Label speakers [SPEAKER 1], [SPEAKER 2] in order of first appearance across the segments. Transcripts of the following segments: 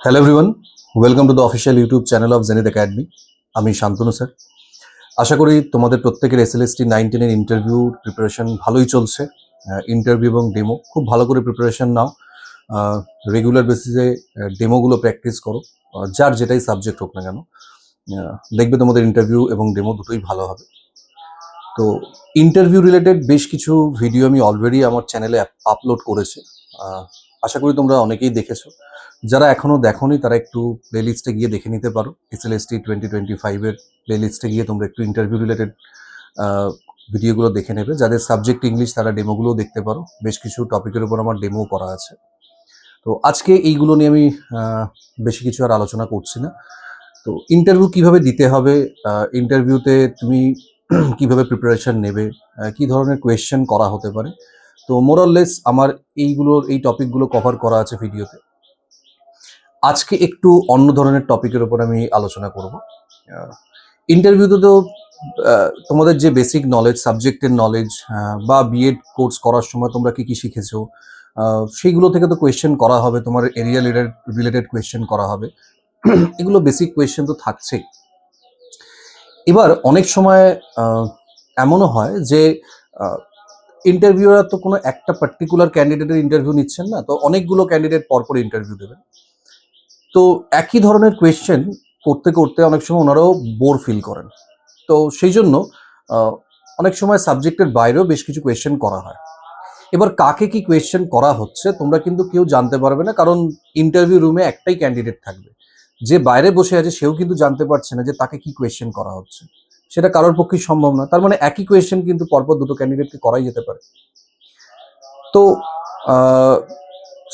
[SPEAKER 1] Hello everyone, welcome to the official YouTube channel of zenith academy. আমি Shantanu sir. আশা করি তোমাদের প্রত্যেকের এসএলএসটি 19-এর ইন্টারভিউ প্রিপারেশন ভালোই চলছে। ইন্টারভিউ এবং ডেমো খুব ভালো করে প্রিপারেশন নাও। রেগুলার বেসিসে ডেমোগুলো প্র্যাকটিস করো, যার যেটাই সাবজেক্ট হোক না কেন। দেখবে তোমাদের ইন্টারভিউ এবং ডেমো দুটোই ভালো হবে। তো ইন্টারভিউ রিলেটেড বেশ কিছু ভিডিও আমি অলরেডি আমার চ্যানেলে আপলোড করেছি। আশা করি তোমরা অনেকেই দেখেছো। যারা এখনো দেখোনি তারা একটু প্লেলিস্টে গিয়ে দেখে নিতে পারো। এসএলএসটি 2025-এর প্লেলিস্টে গিয়ে তোমরা একটু ইন্টারভিউ রিলেটেড ভিডিওগুলো দেখে নেবে। যাদের সাবজেক্ট ইংলিশ তারা ডেমোগুলোও দেখতে পারো। বেশ কিছু টপিকের উপর আমার ডেমো করা আছে। তো আজকে এইগুলো নিয়ে আমি বেশি কিছু আর আলোচনা করছি না। তো ইন্টারভিউ কিভাবে দিতে হবে, ইন্টারভিউতে তুমি কিভাবে প্রিপারেশন নেবে, কি ধরনের কোয়েশ্চেন করা হতে পারে, তো মোরাললেস আমার এই টপিকগুলো কভার করা আছে ভিডিওতে। আজকে একটু অন্য ধরনের টপিকের উপর আমি আলোচনা করব। ইন্টারভিউতে তো তোমাদের যে বেসিক নলেজ, সাবজেক্টের নলেজ, বা বিএড কোর্স করার সময় তোমরা কি কি শিখেছো, সেইগুলো থেকে তো কোয়েশ্চেন করা হবে। তোমার এরিয়া রিলেটেড কোয়েশ্চেন করা হবে। এগুলো বেসিক কোয়েশ্চেন তো থাকছেই। এবার অনেক সময় এমনও হয় যে ইন্টারভিউরা তো কোনো একটা পার্টিকুলার ক্যান্ডিডেটের ইন্টারভিউ নিচ্ছেন না, তো অনেকগুলো ক্যান্ডিডেট পরপর ইন্টারভিউ দেবেন। তো একই ধরনের কোয়েশ্চেন করতে করতে অনেক সময় ওনারাও বোর ফিল করেন। তো সেই জন্য অনেক সময় সাবজেক্টের বাইরেও বেশ কিছু কোয়েশ্চেন করা হয়। এবার কাকে কি কোয়েশ্চেন করা হচ্ছে তোমরা কিন্তু কেউ জানতে পারবে না, কারণ ইন্টারভিউ রুমে একটাই ক্যান্ডিডেট থাকবে। যে বাইরে বসে আছে সেও কিন্তু জানতে পারছে না যে তাকে কি কোয়েশ্চেন করা হচ্ছে। সেটা কারোর পক্ষে সম্ভব না। তার মানে একই কোয়েশ্চেন কিন্তু পরপর দুটো ক্যান্ডিডেটকে করাই যেতে পারে। তো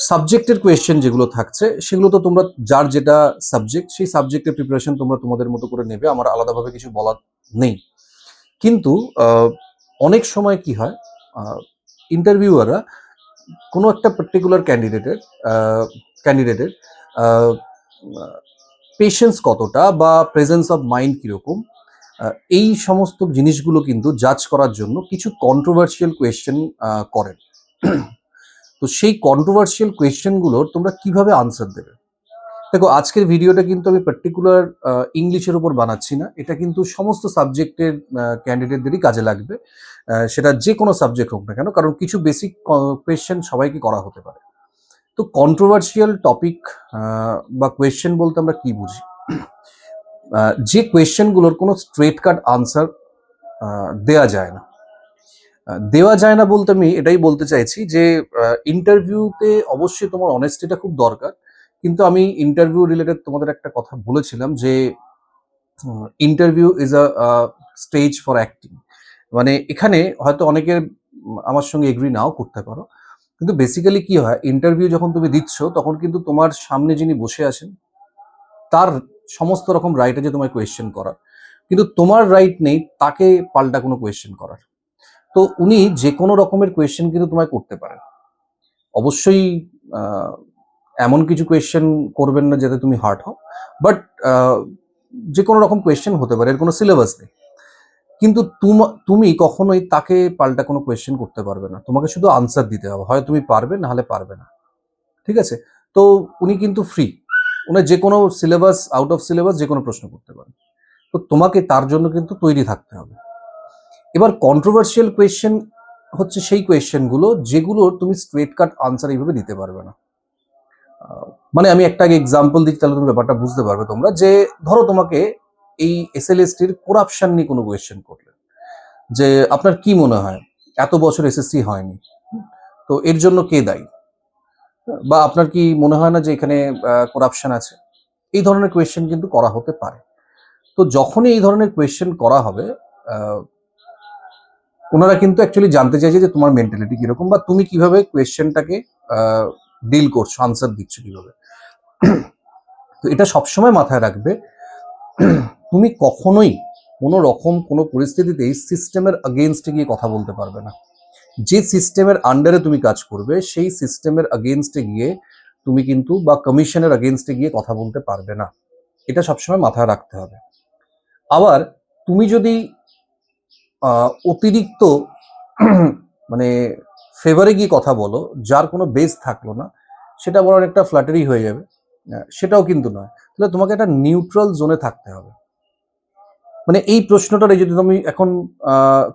[SPEAKER 1] সাবজেক্টের কোয়েশ্চেন যেগুলো থাকছে সেগুলো তো তোমরা যার যেটা সাবজেক্ট সেই সাবজেক্টের প্রিপারেশন তোমরা তোমাদের মতো করে নেবে, আমার আলাদাভাবে কিছু বলার নেই। কিন্তু অনেক সময় কি হয়, ইন্টারভিউয়াররা কোনো একটা পার্টিকুলার ক্যান্ডিডেটের পেশেন্স কতটা বা প্রেজেন্স অফ মাইন্ড কীরকম, এই সমস্ত জিনিসগুলো কিন্তু জাজ করার জন্য কিছু কন্ট্রোভার্সিয়াল কোয়েশ্চেন করেন। তো সেই কন্ট্রোভার্সিয়াল কোয়েশ্চেনগুলোর তোমরা কিভাবে আনসার দেবে? দেখো, আজকের ভিডিওটা কিন্তু আমি পার্টিকুলার ইংলিশের উপর বানাচ্ছি না। এটা কিন্তু সমস্ত সাবজেক্টের ক্যান্ডিডেটদেরই কাজে লাগবে, সেটা যে কোনো সাবজেক্ট হোক না কেন, কারণ কিছু বেসিক কোয়েশ্চেন সবাইকে করা হতে পারে। তো কন্ট্রোভার্সিয়াল টপিক বা কোয়েশ্চেন বলতে আমরা কি বুঝি? যে কোয়েশ্চেনগুলোর কোনো স্ট্রেট কাট আনসার দেওয়া যায় না। দেওয়া যায় না বলতে আমি এটাই বলতে চাইছি যে ইন্টারভিউতে অবশ্যই তোমার অনেস্টিটা খুব দরকার। কিন্তু আমি ইন্টারভিউ রিলেটেড তোমাদের একটা কথা বলেছিলাম যে interview is a stage for acting. মানে এখানে হয়তো অনেকের আমার সঙ্গে এগ্রি নাও করতে পারো, কিন্তু বেসিক্যালি কি হয়, ইন্টারভিউ যখন তুমি দিচ্ছ তখন কিন্তু তোমার সামনে যিনি বসে আছেন তার সমস্ত রকম রাইট আছে তোমায় কোয়েশ্চেন করার, কিন্তু তোমার রাইট নেই তাকে পাল্টা কোনো কোয়েশ্চেন করার। তো উনি যে কোনো রকমের কোয়েশ্চেন কিন্তু তোমায় করতে পারেন। অবশ্যই এমন কিছু কোয়েশ্চেন করবেন না যাতে তুমি হার্ট হও, বাট যে কোনো রকম কোয়েশ্চেন হতে পারে, এর কোনো সিলেবাস নেই। কিন্তু তুমি কখনোই তাকে পাল্টা কোনো কোয়েশ্চেন করতে পারবে না। তোমাকে শুধু আনসার দিতে হবে, হয় তুমি পারবে না হলে পারবে না। ঠিক আছে? তো উনি কিন্তু ফ্রি, উনি যে কোনো সিলেবাস, আউট অফ সিলেবাস যে কোনো প্রশ্ন করতে পারেন। তো তোমাকে তার জন্য কিন্তু তৈরি থাকতে হবে। এবার কন্ট্রোভার্সিয়াল কোয়েশ্চেন হচ্ছে সেই কোয়েশ্চেনগুলো যেগুলোর তুমি স্ট্রেট কাট আনসার এইভাবে দিতে পারবে না। মানে আমি একটা আগে এক্সাম্পল দিচ্ছি, তাহলে তুমি ব্যাপারটা বুঝতে পারবে তোমরা। যে ধরো তোমাকে এই এসএলএসটির করাপশন নিয়ে কোনো কোয়েশ্চেন করলে, যে আপনার কি মনে হয় এত বছর এসএসসি হয়নি, তো এর জন্য কে দায়ী, বা আপনার কি মনে হয় না যে এখানে করাপশন আছে? এই ধরনের কোয়েশ্চেন কিন্তু করা হতে পারে। তো যখনই এই ধরনের কোয়েশ্চেন করা হবে, ওনারা কিন্তু অ্যাকচুয়ালি জানতে চাইছে যে তোমার মেন্টালিটি কিরকম, বা তুমি কিভাবে কোয়েশ্চেনটাকে ডিল করছো, আনসার দিচ্ছ কিভাবে। তো এটা সবসময় মাথায় রাখবে, তুমি কখনোই কোনো রকম কোনো পরিস্থিতিতেই সিস্টেমের আগেনস্টে গিয়ে কথা বলতে পারবে না। যে সিস্টেমের আন্ডারে তুমি কাজ করবে সেই সিস্টেমের আগেনস্টে গিয়ে তুমি কিন্তু, বা কমিশনের আগেনস্টে গিয়ে কথা বলতে পারবে না। এটা সবসময় মাথায় রাখতে হবে। আবার তুমি যদি অতিরিক্ত মানে ফেভারে গিয়ে কথা বলো, যার কোনো বেস থাকলো না, সেটা বড় একটা ফ্ল্যাটারি হয়ে যাবে। সেটাও কিন্তু নয়। তাহলে তোমাকে একটা নিউট্রাল জোনে থাকতে হবে। মানে এই প্রশ্নটারে যদি তুমি এখন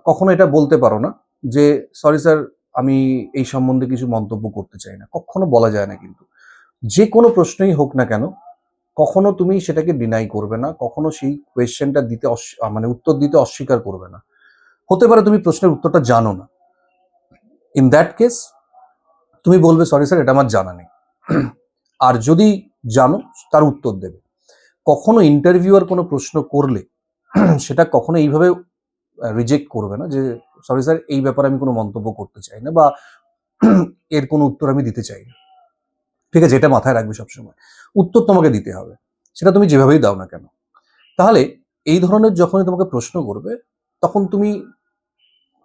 [SPEAKER 1] কখনো এটা বলতে পারো না যে সরি স্যার, আমি এই সম্বন্ধে কিছু মন্তব্য করতে চাই না, কখনো বলা যায় না। কিন্তু যে কোনো প্রশ্নই হোক না কেন, কখনো তুমি সেটাকে ডিনাই করবে না, কখনো সেই কোয়েশ্চেনটা দিতে মানে উত্তর দিতে অস্বীকার করবে না। হতে পারে তুমি প্রশ্নের উত্তরটা জানো না, ইন দ্যাট কেস তুমি বলবে সরি স্যার, এটা আমার জানা নেই। আর যদি জানো, তার উত্তর দেবে। কখনো ইন্টারভিউয়ার কোনো প্রশ্ন করলে সেটা কখনো এইভাবে রিজেক্ট করবে না যে সরি স্যার, এই ব্যাপারে আমি কোনো মন্তব্য করতে চাই না, বা এর কোনো উত্তর আমি দিতে চাই না। ঠিক আছে, এটা মাথায় রাখবে সবসময়। উত্তর তোমাকে দিতে হবে, সেটা তুমি যেভাবেই দাও না কেন। তাহলে এই ধরনের যখনই তোমাকে প্রশ্ন করবে, তখন তুমি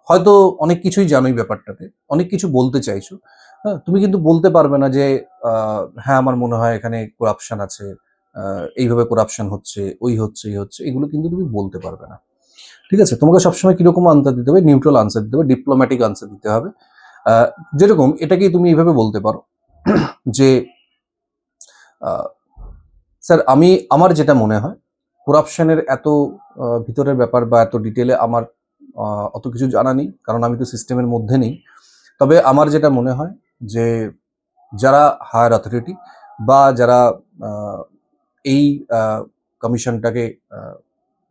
[SPEAKER 1] হয়তো অনেক কিছুই জানো এই ব্যাপারটাতে, অনেক কিছু বলতে চাইছো। হ্যাঁ, তুমি কিন্তু বলতে পারবে না যে হ্যাঁ আমার মনে হয় এখানে করাপশন আছে, এইভাবে করাপশন হচ্ছে, ওই হচ্ছে, এই হচ্ছে, এগুলো কিন্তু তুমি বলতে পারবে না। ঠিক আছে, তোমাকে সবসময় কিরকম আনসার দিতে হবে? নিউট্রাল আনসার দিতে হবে, ডিপ্লোম্যাটিক আনসার দিতে হবে। যেরকম এটাকেই তুমি এইভাবে বলতে পারো যে স্যার, আমার যেটা মনে হয় করাপশনের এত ভিতরের ব্যাপার বা এত ডিটেলে আমার অত কিছু জানা নেই, কারণ আমি তো সিস্টেমের মধ্যে নেই। তবে আমার যেটা মনে হয় যে যারা হায়ার অথরিটি বা যারা আহ, এই কমিশনটাকে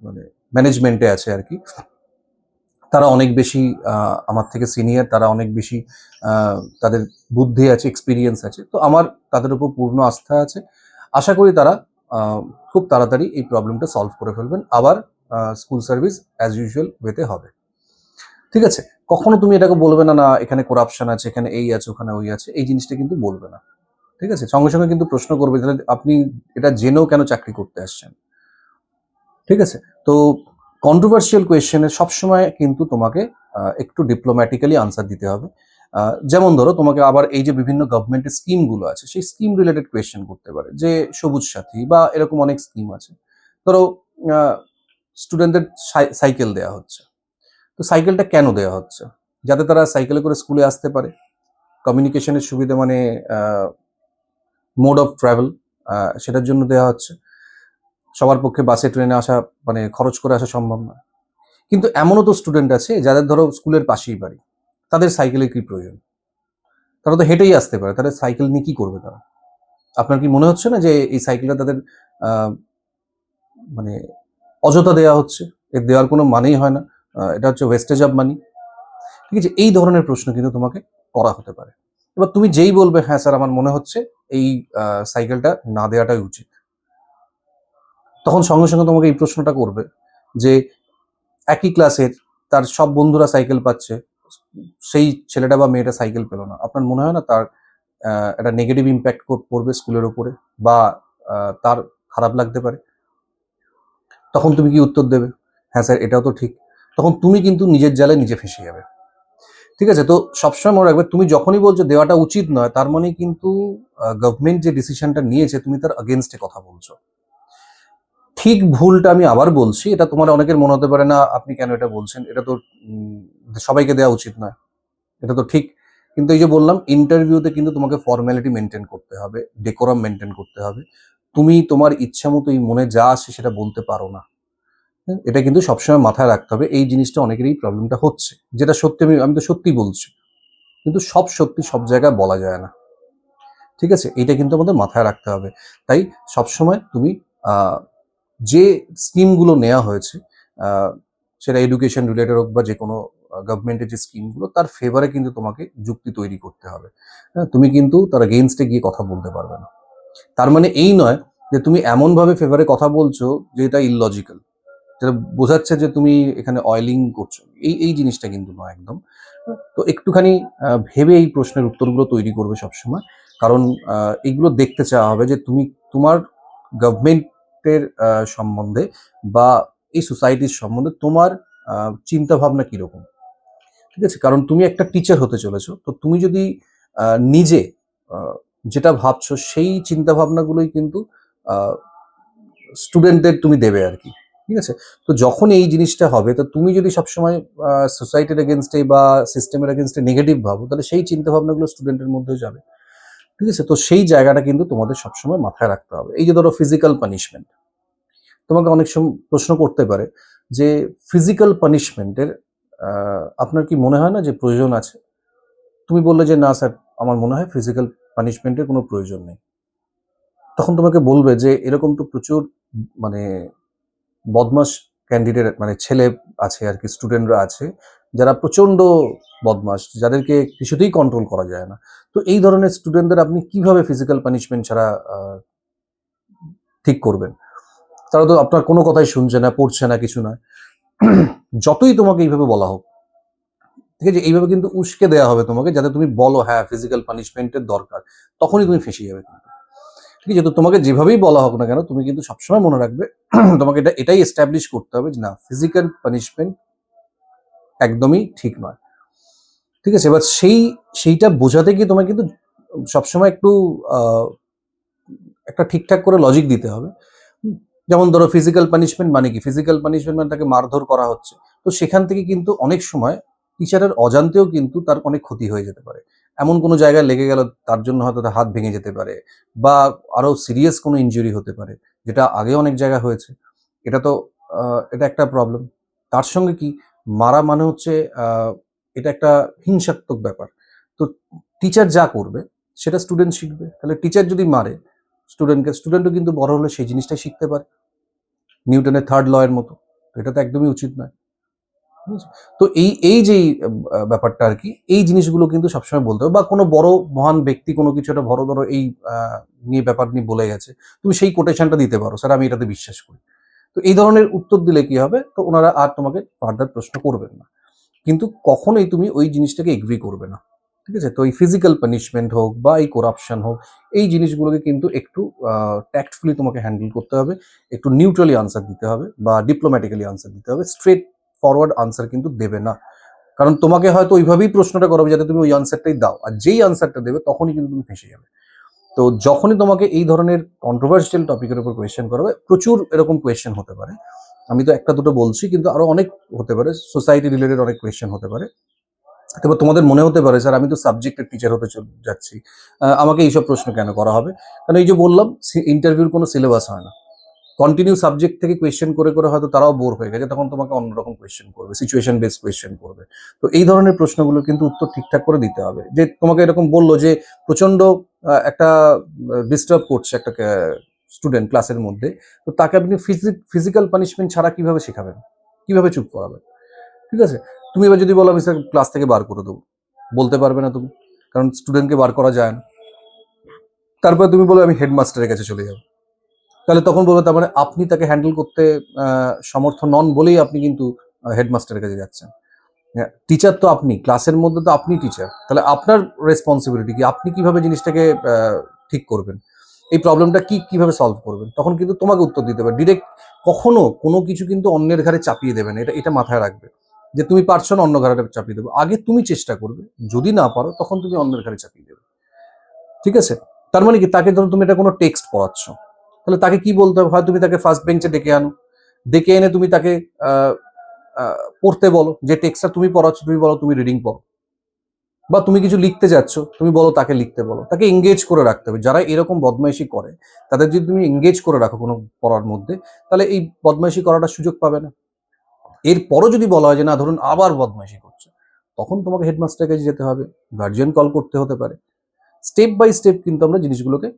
[SPEAKER 1] মানে ম্যানেজমেন্টে আছে আর কি, তারা অনেক বেশি আমার থেকে সিনিয়র, তারা অনেক বেশি তাদের বুদ্ধি আছে, এক্সপিরিয়েন্স আছে। তো আমার তাদের উপর পূর্ণ আস্থা আছে। আশা করি তারা খুব তাড়াতাড়ি এই প্রবলেমটা সলভ করে ফেলবেন, আবার স্কুল সার্ভিস অ্যাজ ইউজুয়াল ওয়েতে হবে। ঠিক আছে, কখনো তুমি এটাকে বলবে না না এখানে করাপশন আছে, এখানে এই আছে, ওখানে ওই আছে, এই জিনিসটা কিন্তু বলবে না। ঠিক আছে, সঙ্গে সঙ্গে কিন্তু প্রশ্ন করবে তাহলে আপনি এটা জেনেও কেন চাকরি করতে আসছেন। ঠিক আছে, তো কন্ট্রোভার্সিয়াল কোয়েশ্চেনে সবসময় কিন্তু তোমাকে একটু ডিপ্লোম্যাটিক্যালি আনসার দিতে হবে। যেমন ধরো, তোমাকে আবার এই যে বিভিন্ন গভর্নমেন্টের স্কিমগুলো আছে, সেই স্কিম রিলেটেড কোয়েশ্চেন করতে পারে, যে সবুজ সাথী বা এরকম অনেক স্কিম আছে। ধরো স্টুডেন্টদের সাইকেল দেওয়া হচ্ছে, তো সাইকেলটা কেন দেওয়া হচ্ছে? যাতে তারা সাইকেলে করে স্কুলে আসতে পারে, কমিউনিকেশনের সুবিধা, মানে মোড অফ ট্রাভেল, সেটার জন্য দেওয়া হচ্ছে। সবার পক্ষে বাসে ট্রেনে আসা, মানে খরচ করে আসা সম্ভব নয়। কিন্তু এমনও তো স্টুডেন্ট আছে যাদের ধরো স্কুলের পাশেই বাড়ি, তাদের সাইকেলের কি প্রয়োজন? তারা তো হেঁটেই আসতে পারে, তাদের সাইকেল নিয়ে কি করবে তারা? আপনার কি মনে হচ্ছে না যে এই সাইকেলটা তাদের আহ, মানে অযথা দেওয়া হচ্ছে? এর দেওয়ার কোনো মানেই হয় না, এটা হচ্ছে ওয়েস্টেজ অফ মানি। ঠিক আছে, এই ধরনের প্রশ্ন কিন্তু তোমাকে করা হতে পারে। এবার তুমি যেই বলবে হ্যাঁ স্যার আমার মনে হচ্ছে এই সাইকেলটা না দেওয়াটাই উচিত, তখন সঙ্গে সঙ্গে তোমাকে এই প্রশ্নটা করবে যে একই ক্লাসের তার সব বন্ধুরা সাইকেল পাচ্ছে, সেই ছেলেটা বা মেয়েটা সাইকেল পেল না, আপনার মনে হয় না তার একটা নেগেটিভ ইম্প্যাক্ট পড়বে স্কুলের উপরে, বা তার খারাপ লাগতে পারে? তখন তুমি কি উত্তর দেবে? হ্যাঁ স্যার, এটাও তো ঠিক। তখন তুমি কিন্তু নিজের জালে নিজে ফেঁসে যাবে। ঠিক আছে, তো সবসময় মনে রাখবে, তুমি যখনই বলছো দেওয়াটা উচিত নয়, তার মানে কিন্তু গভর্নমেন্ট যে ডিসিশনটা নিয়েছে তুমি তার আগেনস্টে কথা বলছো। ঠিক ভুলটা আমি আবার বলছি, এটা তোমার অনেকের মনে হতে পারে না আপনি কেন এটা বলছেন, এটা তো সবাইকে দেওয়া উচিত নয়, এটা তো ঠিক। কিন্তু এই যে বললাম, ইন্টারভিউতে কিন্তু তোমাকে ফর্মালিটি মেনটেন করতে হবে, ডেকোরাম মেনটেন করতে হবে। তুমি তোমার ইচ্ছা মতো এই মনে যা আসে সেটা বলতে পারো না। হ্যাঁ, এটা কিন্তু সবসময় মাথায় রাখতে হবে। এই জিনিসটা অনেকেরই প্রবলেমটা হচ্ছে, যেটা সত্যি, আমি তো সত্যি বলছি, কিন্তু সব সত্যি সব জায়গায় বলা যায় না। ঠিক আছে, এটা কিন্তু আমাদের মাথায় রাখতে হবে। তাই সবসময় তুমি যে স্কিমগুলো নেওয়া হয়েছে, আহ, সেটা এডুকেশন রিলেটেড হোক বা যে কোনো গভর্নমেন্টের যে স্কিমগুলো, তার ফেভারে কিন্তু তোমাকে যুক্তি তৈরি করতে হবে। হ্যাঁ, তুমি কিন্তু তার এগেইনস্টে গিয়ে কথা বলতে পারবে না। তার মানে এই নয় যে তুমি এমনভাবে ফেভারে কথা বলছো যে এটা ইললজিক্যাল, যেটা বোঝাচ্ছে যে তুমি এখানে অয়েলিং করছো, এই এই জিনিসটা কিন্তু নয় একদম। তো একটুখানি ভেবে এই প্রশ্নের উত্তরগুলো তৈরি করবে সবসময়, কারণ এইগুলো দেখতে চাওয়া হবে যে তুমি তোমার গভর্নমেন্টের সম্বন্ধে বা এই সোসাইটির সম্বন্ধে তোমার চিন্তা ভাবনা কিরকম। ঠিক আছে, কারণ তুমি একটা টিচার হতে চলেছো, তো তুমি যদি নিজে আহ, যেটা ভাবছো সেই চিন্তা ভাবনাগুলোই কিন্তু স্টুডেন্টদের তুমি দেবে আর কি। ঠিক আছে, তো যখন এই জিনিসটা হবে, তো তুমি যদি সবসময় সোসাইটির এগেনস্টে বা সিস্টেমের এগেনস্টে নেগেটিভ ভাবো, তাহলে সেই চিন্তা ভাবনাগুলো স্টুডেন্টের মধ্যেও যাবে। ঠিক আছে? তো সেই জায়গাটা কিন্তু তোমাদের সবসময় মাথায় রাখতে হবে। এই যে ধরো ফিজিক্যাল পানিশমেন্ট, তোমাকে অনেক সময় প্রশ্ন করতে পারে যে ফিজিক্যাল পানিশমেন্টের আপনার কি মনে হয় না যে প্রয়োজন আছে? তুমি বললে যে না স্যার, আমার মনে হয় ফিজিক্যাল পানিশমেন্টের কোনো প্রয়োজন নেই। তখন তোমাকে বলবে যে এরকম তো প্রচুর মানে বদমাস ক্যান্ডিডেট মানে ছেলে আছে আর কি, স্টুডেন্টরা আছে যারা প্রচন্ড বদমাস, যাদেরকে কিছুতেই কন্ট্রোল করা যায় না। তো এই ধরনের স্টুডেন্টদের আপনি কিভাবে ফিজিক্যাল পানিশমেন্ট ছাড়া ঠিক করবেন? তারা তো আপনার কোনো কথাই শুনছে না, পড়ছে না, কিছু না। যতই তোমাকে এইভাবে বলা হোক, ঠিক আছে, এইভাবে কিন্তু উস্কে দেওয়া হবে তোমাকে, যাতে তুমি বলো হ্যাঁ ফিজিক্যাল পানিশমেন্টের দরকার, তখনই তুমি ফেঁসে যাবে কিন্তু। ঠিক আছে, তো তোমাকে যেভাবেই বলা হোক না কেন, তুমি কিন্তু সবসময় মনে রাখবে তোমাকে এটাই এস্টাবলিশ করতে হবে যে না, ফিজিক্যাল পানিশমেন্ট একদমই ঠিক নয়। ঠিক আছে, এবার সেইটা বোঝাতে গিয়ে তোমায় কিন্তু সবসময় একটু একটা ঠিকঠাক করে লজিক দিতে হবে। যেমন ধরো ফিজিক্যাল পানিশমেন্ট মানে কি? ফিজিক্যাল পানিশমেন্ট মানে তাকে মারধর করা হচ্ছে। তো সেখান থেকে কিন্তু অনেক সময় টিচারের অজান্তেও কিন্তু তার অনেক ক্ষতি হয়ে যেতে পারে। এমন কোনো জায়গায় লেগে গেল, তার জন্য হয়তো তার হাত ভেঙে যেতে পারে, বা আরো সিরিয়াস কোনো ইনজুরি হতে পারে, যেটা আগে অনেক জায়গায় হয়েছে। এটা তো এটা একটা প্রবলেম। তার সঙ্গে কি, মারা মানে হচ্ছে এটা একটা হিংসাত্মক ব্যাপার। তো টিচার যা করবে সেটা স্টুডেন্ট শিখবে। তাহলে টিচার যদি মারে স্টুডেন্টকে, স্টুডেন্টও কিন্তু বড় হলে সেই জিনিসটাই শিখতে পারে, নিউটনের থার্ড ল এর মতো। এটা তো একদমই উচিত নয়। ঠিক আছে? তো এই যে ব্যাপারটা আর কি, এই জিনিসগুলো কিন্তু সবসময় বলতে হবে। বা কোনো বড় মহান ব্যক্তি কোনো কিছু একটা বড় ধরো এই নিয়ে ব্যাপার নিয়ে বলে গেছে, তুমি সেই কোটেশনটা দিতে পারো, স্যার আমি এটাতে বিশ্বাস করি। তো এই ধরনের উত্তর দিলে কি হবে, তো ওনারা আর তোমাকে ফার্দার প্রশ্ন করবেন না। কিন্তু কখনোই তুমি ওই জিনিসটাকে এগ্রি করবে না। ঠিক আছে, তো এই ফিজিক্যাল পানিশমেন্ট হোক বা এই করাপশন হোক, এই জিনিসগুলোকে কিন্তু একটু ট্যাক্টফুলি তোমাকে হ্যান্ডেল করতে হবে, একটু নিউট্রালি আনসার দিতে হবে বা ডিপ্লোম্যাটিক্যালি আনসার দিতে হবে। স্ট্রেট ফরওয়ার্ড আনসার কিন্তু দেবে না, কারণ তোমাকে হয়তো ওইভাবেই প্রশ্নটা করা হবে যাতে তুমি ওই আনসারটাই দাও, আর যেই আনসারটা দেবে তখনই কিন্তু তুমি ফেঁসে যাবে। তো যখনই তোমাকে এই ধরনের কন্ট্রোভার্সিয়াল টপিকের উপর কোয়েশ্চেন করা হবে, প্রচুর এরকম কোয়েশ্চেন হতে পারে, আমি তো একটা দুটো বলছি, কিন্তু আরো অনেক হতে পারে, সোসাইটি রিলেটেড অনেক কোয়েশ্চেন হতে পারে। এবার তোমাদের মনে হতে পারে স্যার আমি তো সাবজেক্টের টিচার হতে যাচ্ছি, আমাকে এইসব প্রশ্ন কেন করা হবে? কারণ এই যে বললাম, ইন্টারভিউর কোনো সিলেবাস হয় না। কন্টিনিউ সাবজেক্ট থেকে কোয়েশ্চেন করে করে হয়তো তারাও বোর হয়ে গেছে, তখন তোমাকে অন্যরকম কোয়েশ্চেন করবে, সিচুয়েশন বেসড কোয়েশ্চেন করবে। তো এই ধরনের প্রশ্নগুলো কিন্তু উত্তর ঠিকঠাক করে দিতে হবে। যে তোমাকে এরকম বললো যে প্রচন্ড একটা ডিস্টার্ব করছে একটা স্টুডেন্ট ক্লাসের মধ্যে, তো তাকে আপনি ফিজিক্যাল পানিশমেন্ট ছাড়া কিভাবে শেখাবেন, কিভাবে চুপ করাবেন? ঠিক আছে, তুমি এবার যদি বলো আমি স্যার ক্লাস থেকে বার করে দেবো, বলতে পারবে না তুমি, কারণ স্টুডেন্টকে বার করা যায় না। তারপর তুমি বলো আমি হেডমাস্টারের কাছে চলে যাবো, তাহলে তখন বলবে তার মানে আপনি তাকে হ্যান্ডেল করতে সমর্থ নন বলেই আপনি কিন্তু হেডমাস্টারের কাছে যাচ্ছেন। টিচার তো আপনি, ক্লাসের মধ্যে তো আপনি টিচার, তাহলে আপনার রেসপন্সিবিলিটি কি, আপনি কিভাবে জিনিসটাকে ঠিক করবেন, এই প্রবলেমটা কিভাবে সলভ করবেন, তখন কিন্তু তোমাকে উত্তর দিতে হবে ডিরেক্ট। কখনো কোনো কিছু কিন্তু অন্যের ঘাড়ে চাপিয়ে দেবেন, এটা এটা মাথায় রাখবে, যে তুমি পারছো না অন্য ঘাড়ে চাপিয়ে দেবো, আগে তুমি চেষ্টা করবে, যদি না পারো তখন তুমি অন্যের ঘাড়ে চাপিয়ে দেবে। ঠিক আছে, তার মানে কি, তাকে ধরো তুমি এটা কোনো টেক্সট পড়াচ্ছ, তাহলে তাকে কি বলতে হবে, হয় তুমি তাকে ফার্স্ট বেঞ্চে ডেকে আনো, ডেকে এনে তুমি তাকে পড়তে বলো, যে টেক্সটটা তুমি পড়াচ্ছ তুমি বলো তুমি রিডিং পড়ো, বা তুমি কিছু লিখতে যাচ্ছ তুমি বলো তাকে লিখতে বলো, তাকে এঙ্গেজ করে রাখতে হবে। যারা এরকম বদমাইশি করে তাদের যদি তুমি এঙ্গেজ করে রাখো কোনো পড়ার মধ্যে, তাহলে এই বদমাইশি করাটার সুযোগ পাবে না। এরপরও যদি বলা হয় যে না ধরুন আবার বদমাইশি করছে, তখন তোমাকে হেডমাস্টারের কাছে যেতে হবে, গার্জিয়ান কল করতে হতে পারে। স্টেপ বাই স্টেপ কিন্তু আমরা জিনিসগুলোকে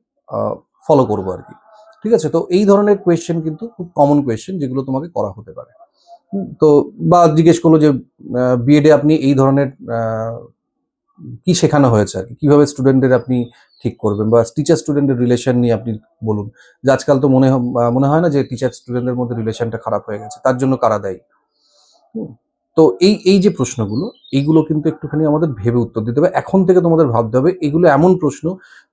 [SPEAKER 1] ফলো করবো আর কি। ঠিক আছে, তো এই ধরনের কোয়েশ্চেন কিন্তু খুব কমন কোয়েশ্চেন, যেগুলো তোমাকে করা হতে পারে। তো বা জিজ্ঞেস করলো যে বিএডে আপনি এই ধরনের কি শেখানো হয়েছে আর কি, কিভাবে স্টুডেন্টদের আপনি ঠিক করবেন, বা টিচার স্টুডেন্টের রিলেশন নিয়ে আপনি বলুন, যে আজকাল তো মনে হয় না যে টিচার স্টুডেন্টদের মধ্যে রিলেশনটা খারাপ হয়ে গেছে, তার জন্য কারা দায়ী? হুম, তো এই এই যে প্রশ্নগুলো, এইগুলো কিন্তু একটুখানি আমাদের ভেবে উত্তর দিতে হবে। এখন থেকে তোমাদের ভাবতে হবে এগুলো এমন প্রশ্ন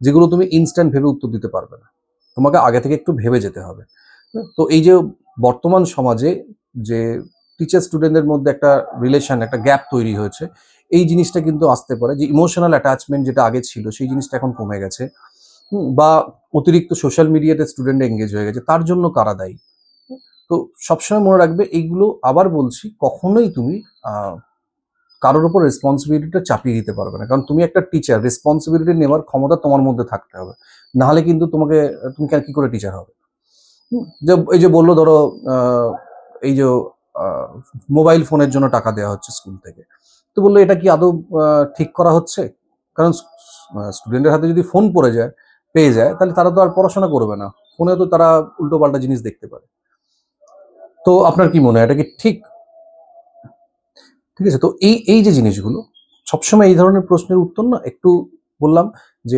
[SPEAKER 1] যেগুলো তুমি ইনস্ট্যান্ট ভেবে উত্তর দিতে পারবে না, তোমাকে আগে থেকে একটু ভেবে যেতে হবে। তো এই যে বর্তমান সমাজে যে টিচার স্টুডেন্টদের মধ্যে একটা রিলেশন, একটা গ্যাপ তৈরি হয়েছে, এই জিনিসটা কিন্তু আসতে পারে যে ইমোশনাল অ্যাটাচমেন্ট যেটা আগে ছিল সেই জিনিসটা এখন কমে গেছে। বা অতিরিক্ত সোশ্যাল মিডিয়াতে স্টুডেন্ট এঙ্গেজ হয়ে গেছে, তার জন্য কারা দায়ী? তো সবসময় মনে রাখবে এইগুলো, আবার বলছি, কখনোই তুমি কারোর উপর রেসপন্সিবিলিটিটা চাপিয়ে দিতে পারবে না, কারণ তুমি একটা টিচার, রেসপন্সিবিলিটি নেওয়ার ক্ষমতা তোমার মধ্যে থাকতে হবে, নাহলে কিন্তু তুমি কি করে টিচার হবে? যে এই যে বললো ধরো এই যে মোবাইল ফোনের জন্য টাকা দেওয়া হচ্ছে স্কুল থেকে, তো বললো এটা কি আদৌ ঠিক করা হচ্ছে? কারণ স্টুডেন্টের হাতে যদি ফোন পেয়ে যায়, তাহলে তারা তো আর পড়াশোনা করবে না, ফোনে তো তারা উল্টো পাল্টা জিনিস দেখতে পারে। তো আপনার কি মনে হয় এটা কি ঠিক? ঠিক আছে, তো এই এই যে জিনিসগুলো সবসময় এই ধরনের প্রশ্নের উত্তর না একটু বললাম যে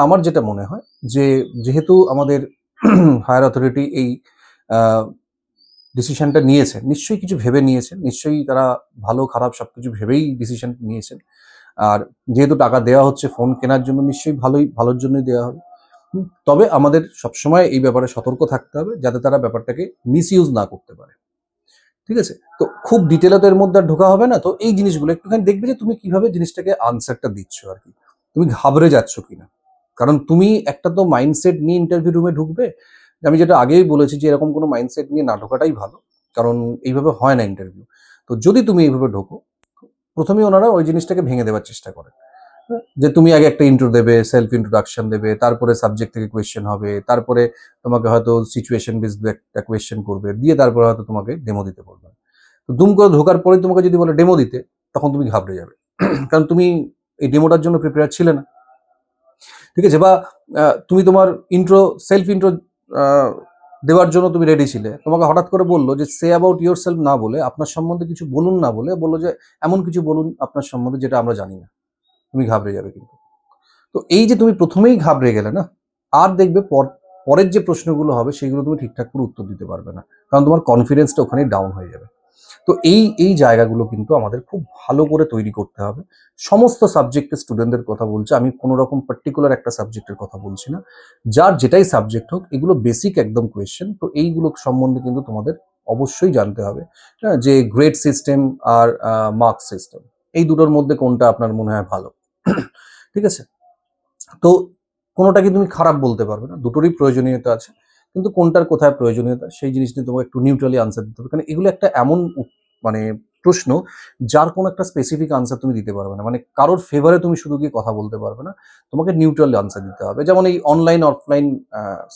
[SPEAKER 1] আমার যেটা মনে হয় যে যেহেতু আমাদের হায়ার অথরিটি এই ডিসিশনটা নিয়েছেন, নিশ্চয়ই কিছু ভেবে নিয়েছেন, নিশ্চয়ই তারা ভালো খারাপ সবকিছু ভেবেই ডিসিশন নিয়েছেন। আর যেহেতু টাকা দেওয়া হচ্ছে ফোন কেনার জন্য, নিশ্চয়ই ভালোর জন্যই দেওয়া হবে। তবে আমাদের সবসময় এই ব্যাপারে সতর্ক থাকতে হবে যাতে তারা ব্যাপারটাকে মিসইউজ না করতে পারে। ঠিক আছে, তো খুব ডিটেলে তো এর মধ্যে আর ঢোকা হবে না। তো এই জিনিসগুলো একটুখানি দেখবে যে তুমি কিভাবে জিনিসটাকে আনসারটা দিচ্ছ আর কি, তুমি ঘাবড়ে যাচ্ছ কিনা। কারণ তুমি একটা তো মাইন্ডসেট নিয়ে ইন্টারভিউ রুমে ঢুকবে, আমি যেটা আগেই বলেছি যে এরকম কোনো মাইন্ডসেট নিয়ে না ঢোকাটাই ভালো, কারণ এইভাবে হয় না ইন্টারভিউ। তো যদি তুমি এইভাবে ঢোকো, প্রথমেই ওনারা ওই জিনিসটাকে ভেঙে দেওয়ার চেষ্টা করে, যে তুমি আগে একটা ইন্ট্রো দেবে, সেলফ ইন্ট্রোডাকশন দেবে, তারপরে সাবজেক্ট থেকে কোয়েশ্চেন হবে, তারপরে তোমাকে হয়তো সিচুয়েশন বেসড একটা কোয়েশ্চেন করবে, দিয়ে তারপরে হয়তো তোমাকে ডেমো দিতে বলবে। তো দুম করে ঢোকার পরে তোমাকে যদি বলে ডেমো দিতে, তখন তুমি ঘাবড়ে যাবে, কারণ তুমি এই ডেমোটার জন্য প্রিপেয়ার ছিলে না। ঠিক আছে, বা তুমি তোমার সেলফ ইন্ট্রো দেওয়ার জন্য তুমি রেডি ছিলে, তোমাকে হঠাৎ করে বললো যে সে অ্যাবাউট ইয়োর সেলফ না বলে, আপনার সম্বন্ধে কিছু বলুন না বলে বললো যে এমন কিছু বলুন আপনার সম্বন্ধে যেটা আমরা জানি না, তুমি ঘাবড়ে যাবে কিন্তু। তো এই যে তুমি প্রথমেই ঘাবড়ে গেলে না, আর দেখবে পরের যে প্রশ্নগুলো হবে সেগুলো তুমি ঠিকঠাক করে উত্তর দিতে পারবে না, কারণ তোমার কনফিডেন্সটা ওখানেই ডাউন হয়ে যাবে। তো এই জায়গাগুলো কিন্তু আমাদের খুব ভালো করে তৈরি করতে হবে। সমস্ত সাবজেক্টের স্টুডেন্টদের কথা বলছি আমি, কোনো রকম পার্টিকুলার একটা সাবজেক্টের কথা বলছি না। যার যেটাই সাবজেক্ট হোক, এগুলো বেসিক একদম কোয়েশ্চেন, তো এইগুলো সম্বন্ধে কিন্তু তোমাদের অবশ্যই জানতে হবে। হ্যাঁ, যে গ্রেড সিস্টেম আর মার্ক সিস্টেম, এই দুটোর মধ্যে কোনটা আপনার মনে হয় ভালো? ঠিক আছে, তো কোনোটাকে তুমি খারাপ বলতে পারবে না, দুটোরই প্রয়োজনীয়তা আছে, কিন্তু কোনটার কোথায় প্রয়োজনীয়তা সেই জিনিস নিয়ে তোমাকে একটু নিউট্রালি আনসার দিতে হবে, কারণ এগুলো একটা এমন মানে প্রশ্ন যার কোনো একটা স্পেসিফিক আনসার তুমি দিতে পারবে না, মানে কারোর ফেভারে তুমি শুধু গিয়ে কথা বলতে পারবে না, তোমাকে নিউট্রালি আনসার দিতে হবে। যেমন এই online offline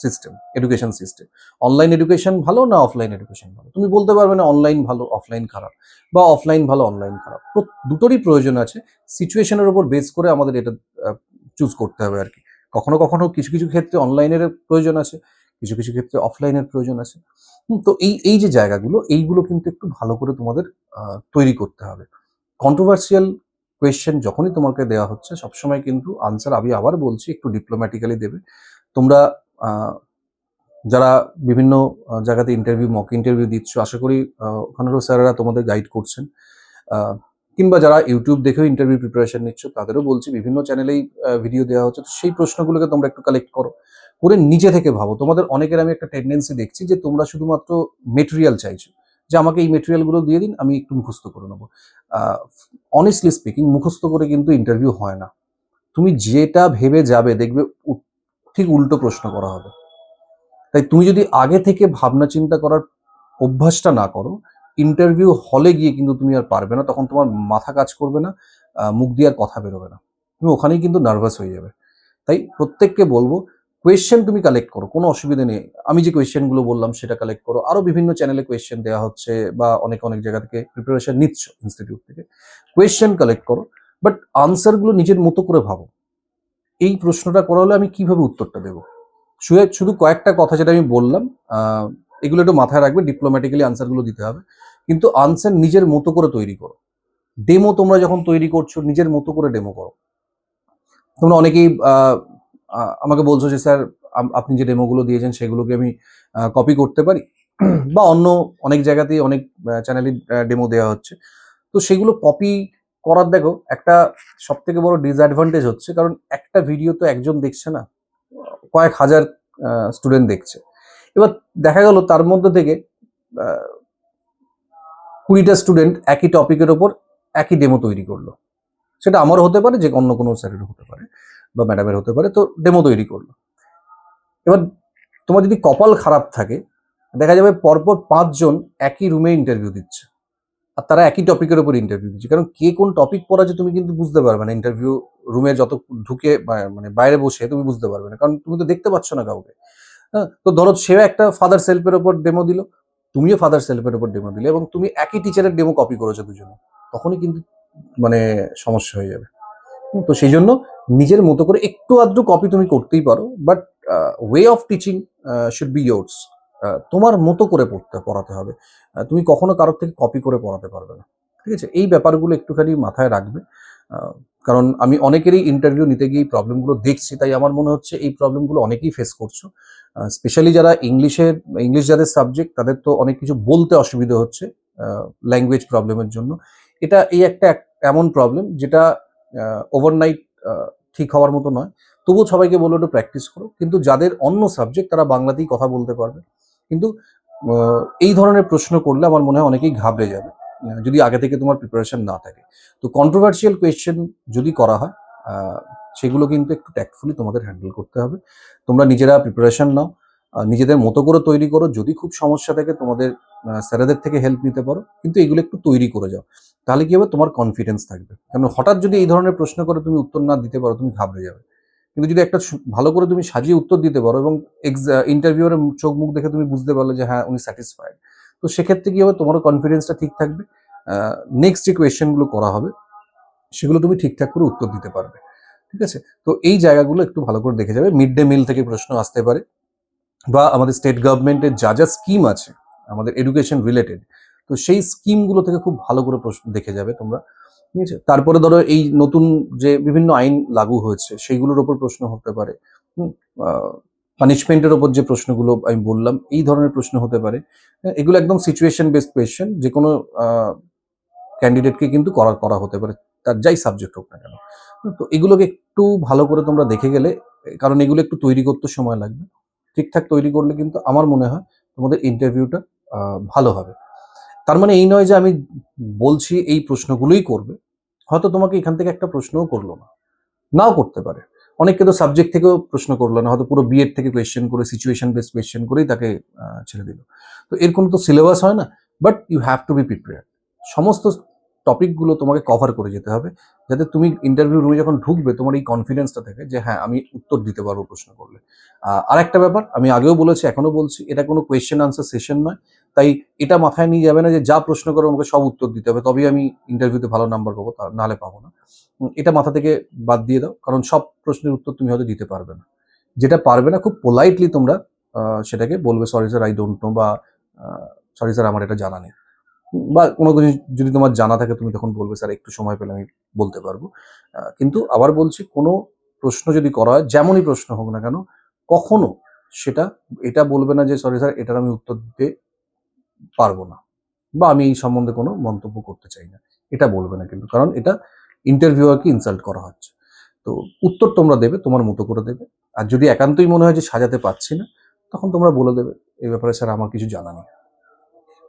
[SPEAKER 1] system, education system, online education ভালো না অফলাইন এডুকেশন ভালো, তুমি বলতে পারবে না অনলাইন ভালো অফলাইন খারাপ, বা অফলাইন ভালো অনলাইন খারাপ। তো দুটোরই প্রয়োজন আছে, সিচুয়েশনের উপর বেস করে আমাদের এটা চুজ করতে হবে আর কি। কখনো কখনো কিছু কিছু ক্ষেত্রে অনলাইনের প্রয়োজন আছে, কিছু কিছু ক্ষেত্রে অফলাইনের প্রয়োজন আছে। তো এই যে জায়গাগুলো, এইগুলো কিন্তু একটু ভালো করে তোমাদের তৈরি করতে হবে। কন্ট্রোভার্সিয়াল কোয়েশ্চেন যখনই তোমাকে দেওয়া হচ্ছে, সবসময় কিন্তু আনসার, আমি আবার বলছি, একটু ডিপ্লোম্যাটিক্যালি দেবে। তোমরা যারা বিভিন্ন জায়গাতে মক ইন্টারভিউ দিচ্ছ, আশা করি ওখানেরও স্যারেরা তোমাদের গাইড করছেন। কিংবা যারা ইউটিউব দেখেও ইন্টারভিউ প্রিপারেশন নিচ্ছ, তাদেরও বলছি বিভিন্ন চ্যানেলেই ভিডিও দেওয়া হচ্ছে, তো সেই প্রশ্নগুলোকে তোমরা একটু কালেক্ট করো, করে নিজে থেকে ভাবো। তোমাদের অনেকের আমি একটা টেন্ডেন্সি দেখছি যে তোমরা শুধুমাত্র মেটেরিয়াল চাইছো, যে আমাকে এই মেটেরিয়ালগুলো দিয়ে দিন, আমি একটু মুখস্থ করে নেবো। অনেস্টলি স্পিকিং, মুখস্থ করে কিন্তু ইন্টারভিউ হয় না। তুমি যেটা ভেবে যাবে দেখবে ঠিক উল্টো প্রশ্ন করা হবে। তাই তুমি যদি আগে থেকে ভাবনা চিন্তা করার অভ্যাসটা না করো, ইন্টারভিউ হলে গিয়ে কিন্তু তুমি আর পারবে না, তখন তোমার মাথা কাজ করবে না, মুখ দিয়ে আর কথা বেরোবে না, তুমি ওখানেই কিন্তু নার্ভাস হয়ে যাবে। তাই প্রত্যেককে বলবো, কোয়েশ্চেন তুমি কালেক্ট করো, কোনো অসুবিধা নেই। আমি যে কোয়েশ্চেনগুলো বললাম সেটা কালেক্ট করো, আরো বিভিন্ন চ্যানেলে কোয়েশ্চেন দেওয়া হচ্ছে, বা অনেক অনেক জায়গা থেকে প্রিপারেশন নিচ্ছ ইনস্টিটিউট থেকে, কোয়েশ্চেন কালেক্ট করো, বাট আনসারগুলো নিজের মতো করে ভাবো। এই প্রশ্নটা করা হলে আমি কিভাবে উত্তরটা দেবো? শুধু কয়েকটা কথা যেটা আমি বললাম, এগুলো একটু মাথায় রাখবে, ডিপ্লোম্যাটিক্যালি আনসারগুলো দিতে হবে, কিন্তু আনসার নিজের মতো করে তৈরি করো। ডেমো তোমরা যখন তৈরি করছো, নিজের মতো করে ডেমো করো। তোমরা অনেকেই আমাকে বলছো যে স্যার, আপনি যে ডেমোগুলো দিয়েছেন সেগুলোকে আমি কপি করতে পারি, বা অন্য অনেক জায়গাতেই অনেক চ্যানেলে ডেমো দেওয়া হচ্ছে, তো সেগুলো কপি করার, দেখো একটা সব থেকে বড় ডিসঅ্যাডভান্টেজ হচ্ছে, কারণ একটা ভিডিও তো একজন দেখছে না, কয়েক হাজার স্টুডেন্ট দেখছে। এবার দেখা গেল তার মধ্যে থেকে 20টা স্টুডেন্ট একই টপিকের ওপর একই ডেমো তৈরি করলো, সেটা আমারও হতে পারে, যে অন্য কোনো স্যারেরও হতে পারে, বা ম্যাডামের হতে পারে, তো ডেমো তৈরি করলো। এবার তোমার যদি কপাল খারাপ থাকে, দেখা যাবে পরপর 5 জন একই রুমে ইন্টারভিউ দিচ্ছে, আর তারা একই টপিকের উপর ইন্টারভিউ দিচ্ছে, কারণ কে কোন টপিক পড়াচ্ছে তুমি কিন্তু বুঝতে পারবে না ইন্টারভিউ রুমে যত ঢুকে মানে বাইরে বসে তুমি বুঝতে পারবে না, কারণ তুমি তো দেখতে পাচ্ছ না কাউকে। হ্যাঁ, তো ধরো সেও একটা ফাদার সেলফের ওপর ডেমো দিল, তুমিও ফাদার সেলফের ওপর ডেমো দিলে, এবং তুমি একই টিচারের ডেমো কপি করেছো দুজনে, তখনই কিন্তু মানে সমস্যা হয়ে যাবে। তো সেই জন্য নিজের মতো করে একটু আধটু কপি তুমি করতেই পারো, but way of teaching should be yours. তোমার মতো করে পড়াতে হবে। তুমি কখনো কারোর থেকে কপি করে পড়াতে পারবে না। ঠিক আছে, এই ব্যাপারগুলো একটুখানি মাথায় রাখবে। আহ, কারণ আমি অনেকেরই ইন্টারভিউ নিতে গিয়ে এই প্রবলেমগুলো দেখছি, তাই আমার মনে হচ্ছে এই প্রবলেমগুলো অনেকেই ফেস করছো। স্পেশালি যারা ইংলিশ যাদের সাবজেক্ট, তাদের তো অনেক কিছু বলতে অসুবিধা হচ্ছে ল্যাঙ্গুয়েজ প্রবলেমের জন্য। এই একটা এমন প্রবলেম যেটা ওভারনাইট ঠিক হওয়ার মতো নয়। তবুও সবাইকে বলবো একটু প্র্যাকটিস করো। কিন্তু যাদের অন্য সাবজেক্ট, তারা বাংলাতেই কথা বলতে পারবে। কিন্তু এই ধরনের প্রশ্ন করলে আমার মনে হয় অনেকেই ঘাবড়ে যাবে যদি আগে থেকে তোমার প্রিপারেশন না থাকে। তো কন্ট্রোভার্সিয়াল কোয়েশ্চেন যদি করা হয়, সেগুলো কিন্তু একটু ট্যাক্টফুলি তোমাদের হ্যান্ডেল করতে হবে। তোমরা নিজেরা প্রিপারেশন নাও, নিজেদের মতো করে তৈরি করো। যদি খুব সমস্যা থাকে তোমাদের স্যারেদের থেকে হেল্প নিতে পারো, কিন্তু এগুলো একটু তৈরি করে যাও। তাহলে কি হবে, তোমার কনফিডেন্স থাকবে। কারণ হঠাৎ যদি এই ধরনের প্রশ্ন করে তুমি উত্তর না দিতে পারো, তুমি ঘাবড়ে যাবে। কিন্তু যদি একটা ভালো করে তুমি সাজিয়ে উত্তর দিতে পারো, এবং ইন্টারভিউয়ারের চোখ মুখ দেখে তুমি বুঝতে পারলে যে হ্যাঁ উনি স্যাটিসফাইড, তো সেক্ষেত্রে কি হবে, তোমারও কনফিডেন্সটা ঠিক থাকবে। নেক্সট যে কোয়েশ্চেনগুলো করা হবে সেগুলো তুমি ঠিকঠাক করে উত্তর দিতে পারবে। ঠিক আছে, তো এই জায়গাগুলো একটু ভালো করে দেখে যাবে। মিড ডে মিল থেকে প্রশ্ন আসতে পারে, বা আমাদের স্টেট গভর্নমেন্টের যা যা স্কিম আছে আমাদের এডুকেশন রিলেটেড, তো সেই স্কিমগুলো থেকে খুব ভালো করে প্রশ্ন দেখে যাবে তোমরা। ঠিক আছে, তারপরে ধরো এই নতুন যে বিভিন্ন আইন লাগু হয়েছে সেইগুলোর ওপর প্রশ্ন হতে পারে। পানিশমেন্টের ওপর যে প্রশ্নগুলো আমি বললাম, এই ধরনের প্রশ্ন হতে পারে। এগুলো একদম সিচুয়েশন বেসড কোয়েশ্চেন, যে কোনো ক্যান্ডিডেটকে কিন্তু করা করা হতে পারে, তার যাই সাবজেক্ট হোক না কেন। তো এগুলোকে একটু ভালো করে তোমরা দেখে গেলে, কারণ এগুলো একটু তৈরি করতে সময় লাগবে। ঠিকঠাক তৈরি করলে কিন্তু আমার মনে হয় তোমাদের ইন্টারভিউটা ভালো হবে। তার মানে এই নয় যে আমি বলছি এই প্রশ্নগুলোই করবে। হয়তো তোমাকে এখান থেকে একটা প্রশ্নও করলো না, নাও করতে পারে। অনেককে তো সাবজেক্ট থেকেও প্রশ্ন করলো না, হয়তো পুরো বিএড থেকে কোয়েশ্চেন করে সিচুয়েশন বেসড কোয়েশ্চেন করেই তাকে ছেড়ে দিল। তো এর কোনো তো সিলেবাস হয় না, but you have to be prepare. সমস্ত টপিকগুলো তোমাকে কভার করে যেতে হবে, যাতে তুমি ইন্টারভিউ রুমে যখন ঢুকবে তোমার এই কনফিডেন্সটা থাকে যে হ্যাঁ আমি উত্তর দিতে পারবো প্রশ্ন করলে। আর একটা ব্যাপার আমি আগেও বলেছি, এখনো বলছি, এটা কোনো কোয়েশ্চেন আনসার সেশন নয়। তাই এটা মাথায় নিয়ে যাবে না যে যা প্রশ্ন করো আমাকে সব উত্তর দিতে হবে, তবেই আমি ইন্টারভিউতে ভালো নাম্বার পাবো, নাহলে পাবো না। এটা মাথা থেকে বাদ দিয়ে দাও, কারণ সব প্রশ্নের উত্তর তুমি হয়তো দিতে পারবে না। যেটা পারবে না খুব পোলাইটলি তোমরা সেটাকে বলবে, sorry sir I don't know, বা সরি স্যার আমার এটা জানা নেই। বা কোনো কিছু যদি তোমার জানা থাকে তুমি তখন বলবে স্যার একটু সময় পেলে আমি বলতে পারবো। কিন্তু আবার বলছি, কোনো প্রশ্ন যদি করা হয়, যেমনই প্রশ্ন হোক না কেন, কখনো সেটা এটা বলবে না যে সরি স্যার এটার আমি উত্তর দিতে পারবো না, বা আমি এই সম্বন্ধে কোনো মন্তব্য করতে চাই না। এটা বলবে না কিন্তু, কারণ এটা ইন্টারভিউয়ারকে ইনসাল্ট করা হচ্ছে। তো উত্তর তোমরা দেবে, তোমার মতো করে দেবে। আর যদি একান্তই মনে হয় যে সাজাতে পারছি না, তখন তোমরা বলে দেবে এই ব্যাপারে স্যার আমার কিছু জানা নেই।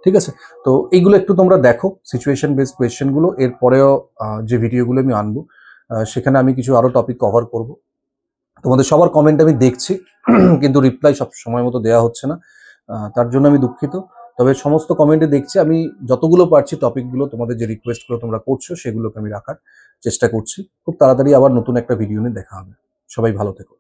[SPEAKER 1] ঠিক আছে, তো এইগুলো একটু তোমরা দেখো সিচুয়েশন বেসড কোয়েশ্চেনগুলো। এরপরেও যে ভিডিওগুলো আমি আনবো, সেখানে আমি কিছু আরো টপিক কভার করব। তোমাদের সবার কমেন্ট আমি দেখছি, কিন্তু রিপ্লাই সব সময় মতো দেওয়া হচ্ছে না, তার জন্য আমি দুঃখিত। তবে সমস্ত কমেন্টে দেখছি, আমি যতগুলো পারছি টপিকগুলো তোমাদের যে রিকোয়েস্টগুলো তোমরা করছো সেগুলোকে আমি রাখার চেষ্টা করছি। খুব তাড়াতাড়ি আবার নতুন একটা ভিডিও নিয়ে দেখা হবে। সবাই ভালো থেকো।